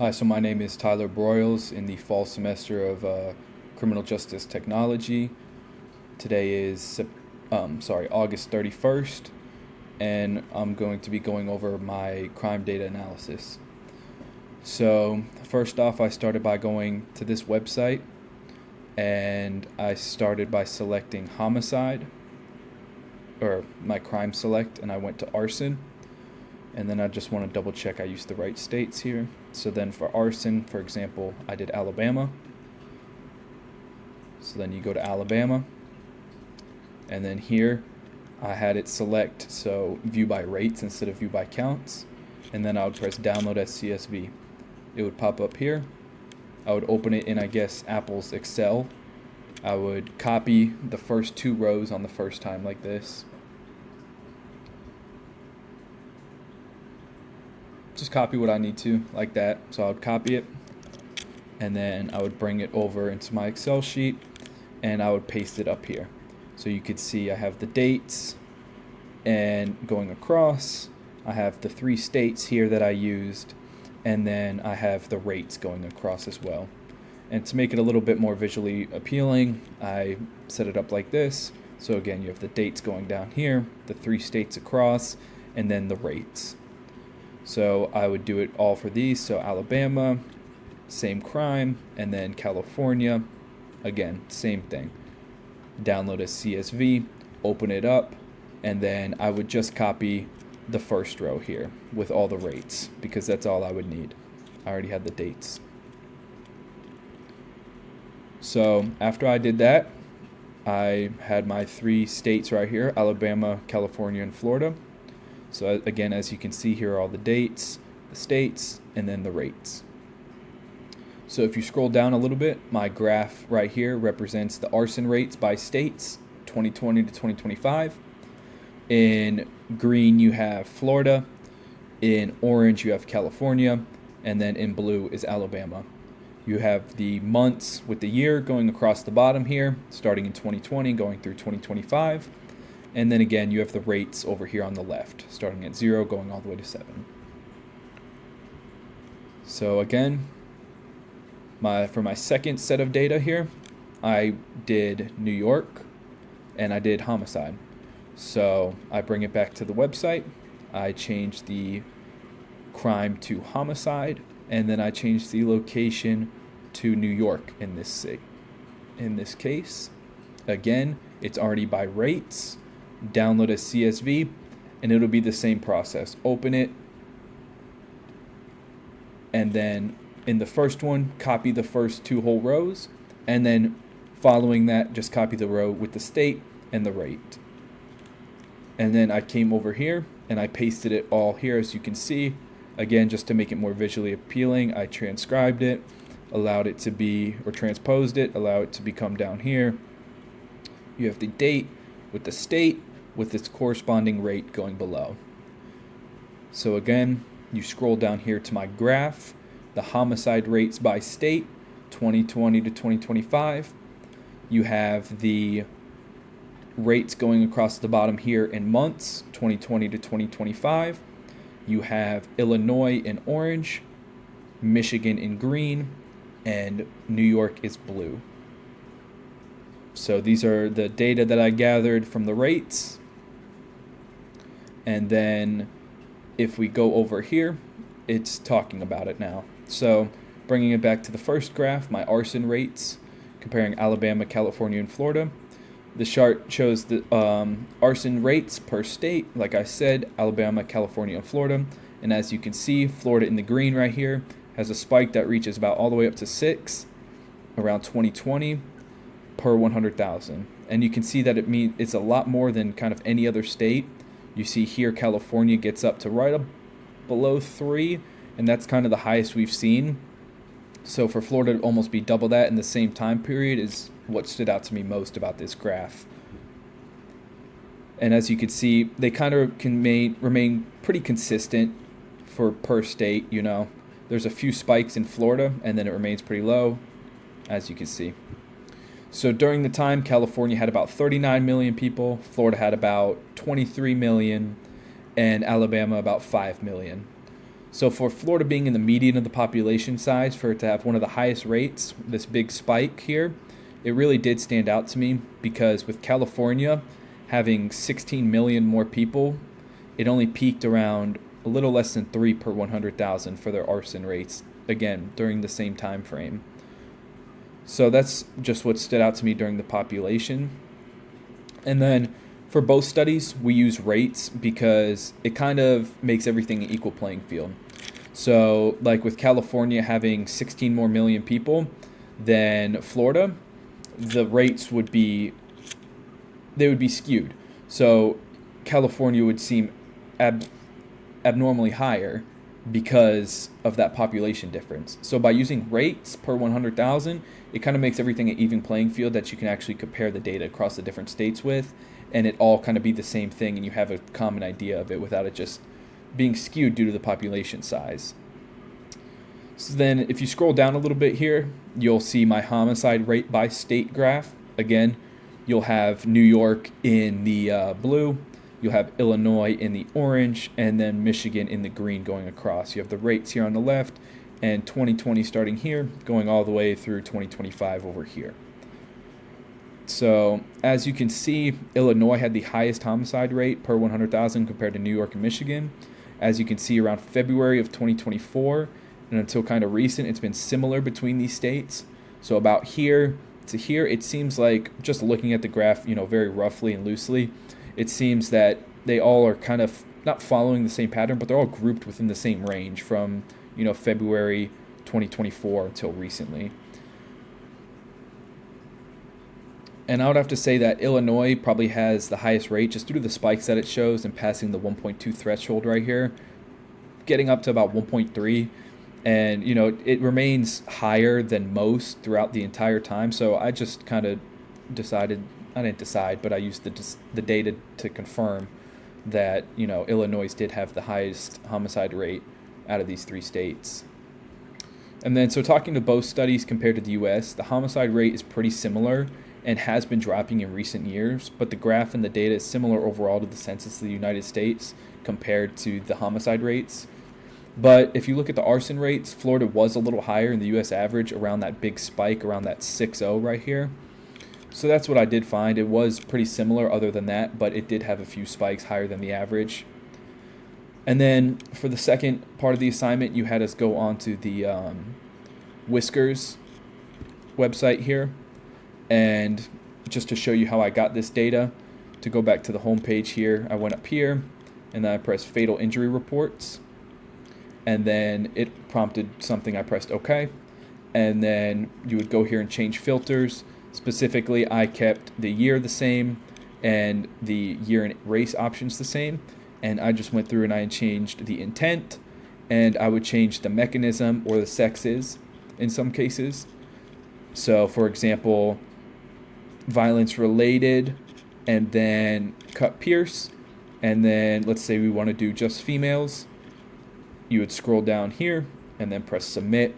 Hi, so my name is Tyler Broyles in the fall semester of Criminal Justice Technology. Today is August 31st, and I'm going to be going over my crime data analysis. So, first off, I started by going to this website, and I started by selecting homicide, or my crime select, and I went to arson. And then I just want to double check I used the right states here. So then for arson, for example, I did Alabama. So then you go to Alabama. And then here I had it select, so view by rates instead of view by counts. And then I would press download as CSV. It would pop up here. I would open it in, I guess, Apple's Excel. I would copy the first two rows on the first time like this. Just copy what I need to, like that. So I would copy it, and then I would bring it over into my Excel sheet, and I would paste it up here. So you could see I have the dates, and going across, I have the 3 states here that I used, and then I have the rates going across as well. And to make it a little bit more visually appealing, I set it up like this. So again, you have the dates going down here, the 3 states across, and then the rates. So I would do it all for these. So Alabama, same crime, and then California, again, same thing. Download as CSV, open it up, and then I would just copy the first row here with all the rates because that's all I would need. I already had the dates. So after I did that, I had my 3 states right here, Alabama, California, and Florida. So again, as you can see here are all the dates, the states, and then the rates. So if you scroll down a little bit, my graph right here represents the arson rates by states, 2020 to 2025. In green, you have Florida. In orange, you have California. And then in blue is Alabama. You have the months with the year going across the bottom here, starting in 2020, going through 2025. And then again, you have the rates over here on the left, starting at 0, going all the way to 7. So again, for my second set of data here, I did New York, and I did homicide. So I bring it back to the website. I change the crime to homicide, and then I change the location to New York in this case. Again, it's already by rates. Download as CSV, and it'll be the same process. Open it, and then in the first one, copy the first 2 whole rows, and then following that, just copy the row with the state and the rate. And then I came over here, and I pasted it all here, as you can see. Again, just to make it more visually appealing, I transcribed it, allowed it to be, or transposed it, allow it to become down here. You have the date with the state, with its corresponding rate going below. So again, you scroll down here to my graph, the homicide rates by state, 2020 to 2025. You have the rates going across the bottom here in months, 2020 to 2025. You have Illinois in orange, Michigan in green, and New York is blue. So these are the data that I gathered from the rates. And then if we go over here, it's talking about it now. So bringing it back to the first graph, my arson rates, comparing Alabama, California, and Florida. The chart shows the arson rates per state. Like I said, Alabama, California, and Florida. And as you can see, Florida in the green right here has a spike that reaches about all the way up to 6 around 2020 per 100,000. And you can see that it's a lot more than kind of any other state. You see here California gets up to right up below 3, and that's kind of the highest we've seen. So for Florida to almost be double that in the same time period is what stood out to me most about this graph. And as you can see, they kind of can remain pretty consistent for per state. You know, there's a few spikes in Florida, and then it remains pretty low, as you can see. So during the time, California had about 39 million people, Florida had about 23 million, and Alabama about 5 million. So for Florida being in the median of the population size, for it to have one of the highest rates, this big spike here, it really did stand out to me, because with California having 16 million more people, it only peaked around a little less than 3 per 100,000 for their arson rates, again, during the same time frame. So that's just what stood out to me during the population. And then for both studies, we use rates because it kind of makes everything an equal playing field. So like with California having 16 more million people than Florida, the rates would be skewed. So California would seem abnormally higher because of that population difference. So by using rates per 100,000, it kind of makes everything an even playing field that you can actually compare the data across the different states with, and it all kind of be the same thing, and you have a common idea of it without it just being skewed due to the population size. So then if you scroll down a little bit here, you'll see my homicide rate by state graph. Again, you'll have New York in the blue, you'll have Illinois in the orange, and then Michigan in the green going across. You have the rates here on the left, and 2020 starting here, going all the way through 2025 over here. So as you can see, Illinois had the highest homicide rate per 100,000 compared to New York and Michigan. As you can see, around February of 2024, and until kind of recent, it's been similar between these states. So about here to here, it seems like, just looking at the graph, very roughly and loosely, it seems that they all are kind of not following the same pattern, but they're all grouped within the same range from, February 2024 until recently. And I would have to say that Illinois probably has the highest rate just due to the spikes that it shows and passing the 1.2 threshold right here, getting up to about 1.3. And, it remains higher than most throughout the entire time. So I just kind of decided, I didn't decide, but I used the data to confirm that, Illinois did have the highest homicide rate out of these three states. And then, so talking to both studies compared to the U.S., the homicide rate is pretty similar and has been dropping in recent years, but the graph and the data is similar overall to the census of the United States compared to the homicide rates. But if you look at the arson rates, Florida was a little higher in the U.S. average, around that big spike, around that 6.0 right here. So that's what I did find. It was pretty similar other than that, but it did have a few spikes higher than the average. And then for the second part of the assignment, you had us go on to the Whiskers website here. And just to show you how I got this data, to go back to the home page here, I went up here and then I pressed fatal injury reports. And then it prompted something, I pressed OK. And then you would go here and change filters. Specifically, I kept the year the same and the year and race options the same. And I just went through and I changed the intent, and I would change the mechanism or the sexes in some cases. So for example, violence related, and then cut pierce, and then let's say we want to do just females. You would scroll down here and then press submit.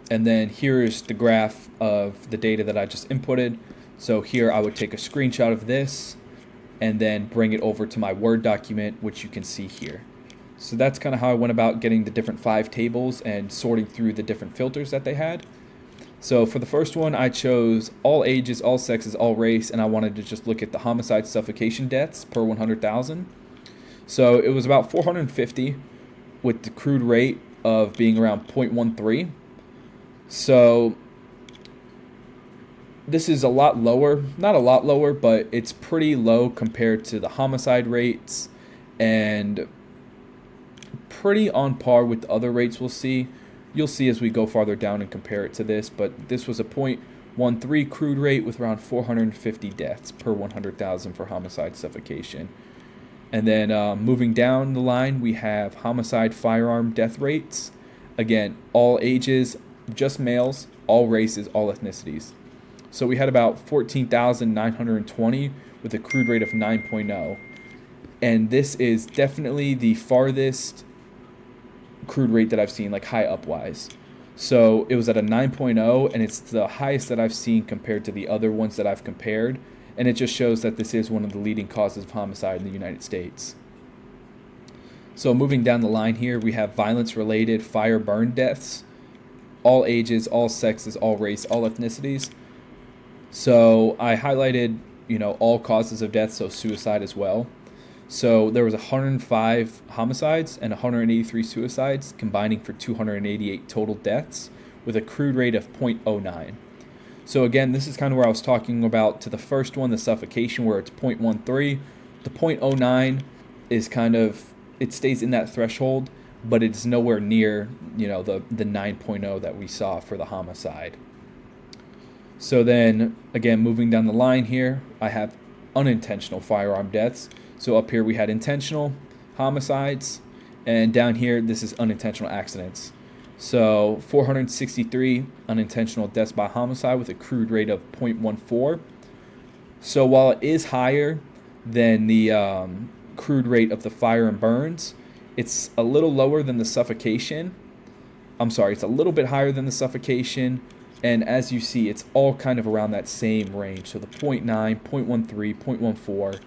And then here is the graph of the data that I just inputted. So here I would take a screenshot of this and then bring it over to my Word document, which you can see here. So that's kind of how I went about getting the different 5 tables and sorting through the different filters that they had. So for the first one, I chose all ages, all sexes, all race, and I wanted to just look at the homicide suffocation deaths per 100,000. So it was about 450 with the crude rate of being around 0.13. So this is a lot lower, not a lot lower, but it's pretty low compared to the homicide rates and pretty on par with the other rates we'll see. You'll see as we go farther down and compare it to this, but this was a 0.13 crude rate with around 450 deaths per 100,000 for homicide suffocation. And then moving down the line, we have homicide firearm death rates. Again, all ages, just males, all races, all ethnicities. So we had about 14,920 with a crude rate of 9.0. And this is definitely the farthest crude rate that I've seen, like high up-wise. So it was at a 9.0, and it's the highest that I've seen compared to the other ones that I've compared. And it just shows that this is one of the leading causes of homicide in the United States. So moving down the line here, we have violence-related fire burn deaths, all ages, all sexes, all race, all ethnicities. So I highlighted, all causes of death, so suicide as well. So there was 105 homicides and 183 suicides, combining for 288 total deaths, with a crude rate of 0.09. So again, this is kind of where I was talking about to the first one, the suffocation, where it's 0.13. The 0.09 is kind of, it stays in that threshold, but it's nowhere near, the 9.0 that we saw for the homicide. So then, again, moving down the line here, I have unintentional firearm deaths. So up here we had intentional homicides, and down here this is unintentional accidents. So 463 unintentional deaths by homicide with a crude rate of 0.14. So while it is higher than the crude rate of the fire and burns, it's a little lower than the suffocation. It's a little bit higher than the suffocation. And as you see, it's all kind of around that same range. So the 0.9, 0.13, 0.14,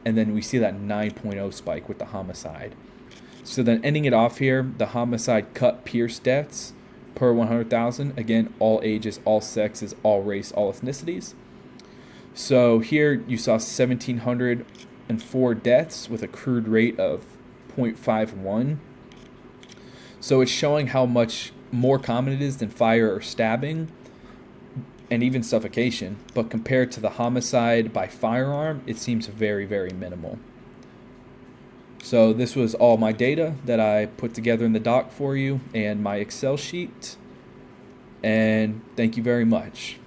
and then we see that 9.0 spike with the homicide. So then ending it off here, the homicide cut pierce deaths per 100,000. Again, all ages, all sexes, all race, all ethnicities. So here you saw 1,704 deaths with a crude rate of 0.51. So it's showing how much more common it is than fire or stabbing and even suffocation. But compared to the homicide by firearm, it seems very, very minimal. So this was all my data that I put together in the doc for you and my Excel sheet. And thank you very much.